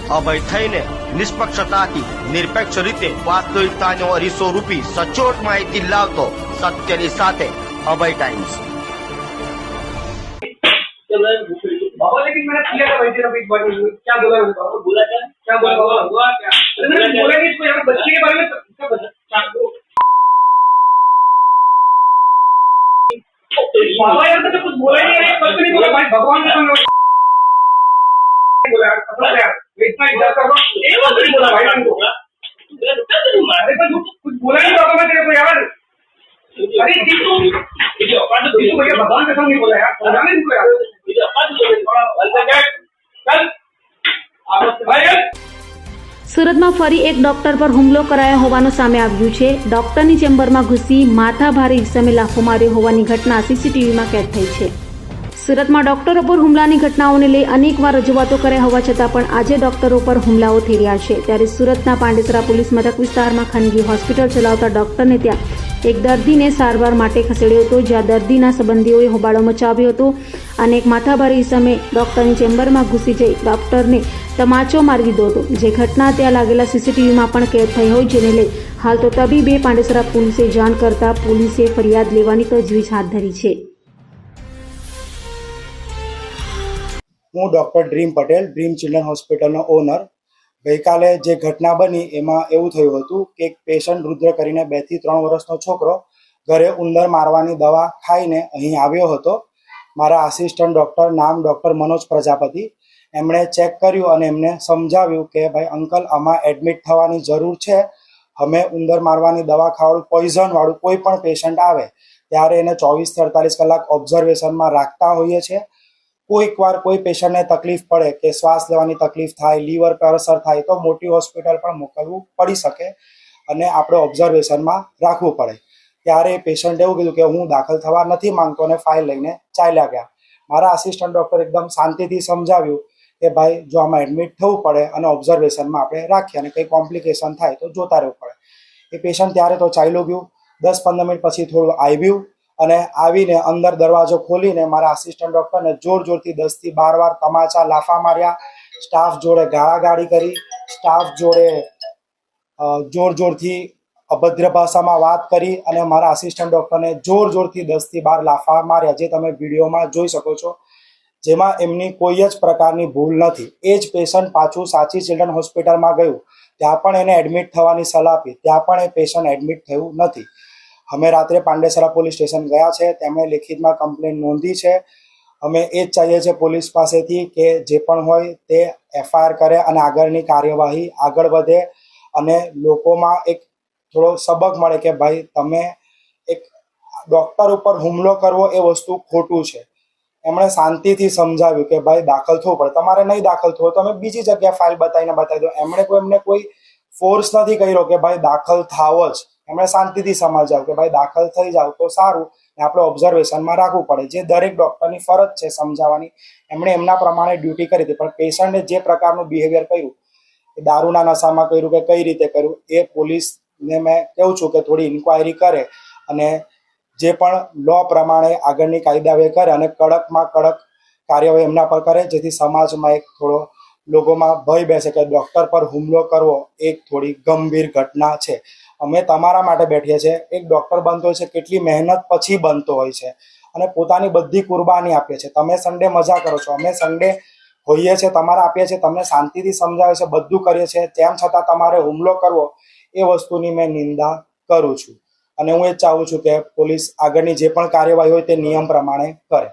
અભય થઈને નિષ્પક્ષતાથી નિરપેક્ષ રીતે વાસ્તવિકતાનો અરીસો રૂપી સચોટ માહિતી લાવતો સત્યની સાથે અભય ટાઈમ્સ। बाबा लेकिन मैंने किया था वैसे अभी क्या बोला बोला क्या बोला बाबा हुआ क्या मैंने बोला नहीं इसको यार बच्चे के बारे में क्या बता बाबा यार तो कुछ बोला ही नहीं कुछ नहीं बोला भाई भगवान ने बोला यार इतना इधर कर रहा एक बार नहीं बोला भाई तुमको अरे पर कुछ बोला नहीं बाबा मैं तेरे को यार अरे जीतू भैया भगवान कसम नहीं बोला यार बोला नहीं बोला यार સુરતમાં ફરી એક ડોક્ટર પર હુમલો કરાયો હોવાનું સામે આવ્યું છે। ડોક્ટરની ચેમ્બરમાં ઘૂસી માથાભારે ઈસમે લાફો માર્યો હોવાની ઘટના સીસીટીવીમાં કેદ થઈ છે। સુરતમાં ડોક્ટરો પર હુમલાની ઘટનાઓને લઈ અનેકવાર રજૂઆતો કર્યા હોવા છતાં પણ આજે ડોક્ટરો પર હુમલાઓ થઈ રહ્યા છે। ત્યારે સુરતના પાંડેસરા પોલીસ મથક વિસ્તારમાં ખાનગી હોસ્પિટલ ચલાવતા ડોક્ટરને ત્યાં એક દર્દીને સારવાર માટે ખસેડ્યો હતો, જ્યાં દર્દીના સંબંધીઓએ હોબાળો મચાવ્યો હતો અને એક માથાભારે ઈસમે ડોક્ટરની ચેમ્બરમાં ઘૂસી જઈ ડોક્ટરને તમાચો મારી દીધો હતો, જે ઘટના ત્યાં લાગેલા સીસીટીવીમાં પણ કેદ થઈ હોય, જેને લઈ હાલ તો તબીબે પાંડેસરા પોલીસે જાણ કરતા પોલીસે ફરિયાદ લેવાની તજવીજ હાથ ધરી છે। હું doctor dream Patel, dream children હોસ્પિટલનો ઓનર। ગઈકાલે જે ઘટના બની એમાં એવું થયું હતું કે એક પેશન્ટ રુદ્ર કરીને 2 થી 3 વર્ષનો છોકરો ઘરે ઉંદર મારવાની દવા ખાઈને અહીં આવ્યો હતો। મારા આસિસ્ટન્ટ ડૉક્ટર, નામ ડૉક્ટર મનોજ પ્રજાપતિ, એમણે ચેક કર્યું અને એમને સમજાવ્યું કે ભાઈ અંકલ આમાં એડમિટ થવાની જરૂર છે। અમે ઉંદર મારવાની દવા ખાવાળું પોઈઝનવાળું કોઈ પણ પેશન્ટ આવે ત્યારે એને 24 થી 48 કલાક ઓબ્ઝર્વેશનમાં રાખતા હોઈએ છીએ। કોઈક વાર કોઈ પેશન્ટને તકલીફ પડે કે શ્વાસ લેવાની તકલીફ થાય, લીવર પર અસર થાય તો મોટી હોસ્પિટલ પણ મોકલવું પડી શકે અને આપણે ઓબ્ઝર્વેશનમાં રાખવું પડે। ત્યારે પેશન્ટ એવું કીધું કે હું દાખલ થવા નથી માંગતો અને ફાઇલ લઈને ચાલ્યા ગયા। મારા આસિસ્ટન્ટ ડૉક્ટર એકદમ શાંતિથી સમજાવ્યું કે ભાઈ જો આમાં એડમિટ થવું પડે અને ઓબ્ઝર્વેશનમાં આપણે રાખીએ અને કંઈ કોમ્પ્લિકેશન થાય તો જોતા રહેવું પડે। એ પેશન્ટ ત્યારે તો ચાલ્યું ગયું। 10-15 મિનિટ પછી થોડું આવ્યું અને આવીને અંદર દરવાજો ખોલીને મારા આસિસ્ટન્ટ ડૉક્ટરને જોરથી 10 થી 12 વાર તમાચા લાફા માર્યા, સ્ટાફ જોડે ગાળાગાળી કરી, સ્ટાફ જોડે જોરથી અભદ્ર ભાષામાં વાત કરી અને મારા આસિસ્ટન્ટ ડૉક્ટરને જોરથી 10 થી 12 લાફા માર્યા, જે તમે વિડીયોમાં જોઈ શકો છો, જેમાં એમની કોઈ જ પ્રકારની ભૂલ નથી। એ જ પેશન્ટ પાછું સાચી ચિલ્ડ્રન હોસ્પિટલમાં ગયું, ત્યાં પણ એને એડમિટ થવાની સલાહ આપી, ત્યાં પણ એ પેશન્ટ એડમિટ થયું નથી। અમે રાત્રે પાંડેસરા પોલીસ સ્ટેશન ગયા છે, તેમણે લેખિતમાં કમ્પ્લેન નોંધી છે। અમે એ જ ચાહીએ છીએ પોલીસ પાસેથી કે જે પણ હોય તે FIR કરે અને આગળની કાર્યવાહી આગળ વધે અને લોકોમાં એક થોડો સબક મળે કે ભાઈ તમે એક ડૉક્ટર ઉપર હુમલો કરવો એ વસ્તુ ખોટું છે। એમણે શાંતિથી સમજાવ્યું કે ભાઈ દાખલ થવું પડે, તમારે નહીં દાખલ થવું તો અમે બીજી જગ્યાએ ફાઇલ બતાવી દો। એમને કોઈ ફોર્સ નથી કર્યો કે ભાઈ દાખલ થાવ જ, એમણે શાંતિથી સમજાવ્યું કે ભાઈ દાખલ થઈ જાવ તો સારું ને આપણે ઓબ્ઝર્વેશનમાં રાખવું પડે, જે દરેક ડૉક્ટરની ફરજ છે સમજાવવાની। એમણે એમના પ્રમાણે ડ્યુટી કરી હતી, પણ પેશન્ટે જે પ્રકારનું બિહેવિયર કર્યું, દારૂના નશામાં કર્યું કે કઈ રીતે કર્યું, એ પોલીસને મેં કહું છું કે થોડી ઇન્ક્વાયરી કરે અને જે પણ લો પ્રમાણે આગળની કાયદાઓ કરે અને કડકમાં કડક કાર્યવાહી એમના પર કરે, જેથી સમાજમાં એક થોડો લોકોમાં ભય બેસે કે ડૉક્ટર પર હુમલો કરવો એક થોડી ગંભીર ઘટના છે। અમે તમારા માટે બેઠીએ છીએ। એક ડૉક્ટર બનતો હોય છે કેટલી મહેનત પછી બનતો હોય છે અને પોતાની બધી કુરબાની આપીએ છીએ। તમે સન્ડે મજા કરો છો, અમે સન્ડે હોઈએ છીએ તમારા આપીએ છીએ, તમને શાંતિથી સમજાવે છે, બધું કરીએ છીએ, તેમ છતાં તમારે હુમલો કરવો એ વસ્તુની મેં નિંદા કરું છું અને હું એ જ ચાહું છું કે પોલીસ આગળની જે પણ કાર્યવાહી હોય તે નિયમ પ્રમાણે કરે।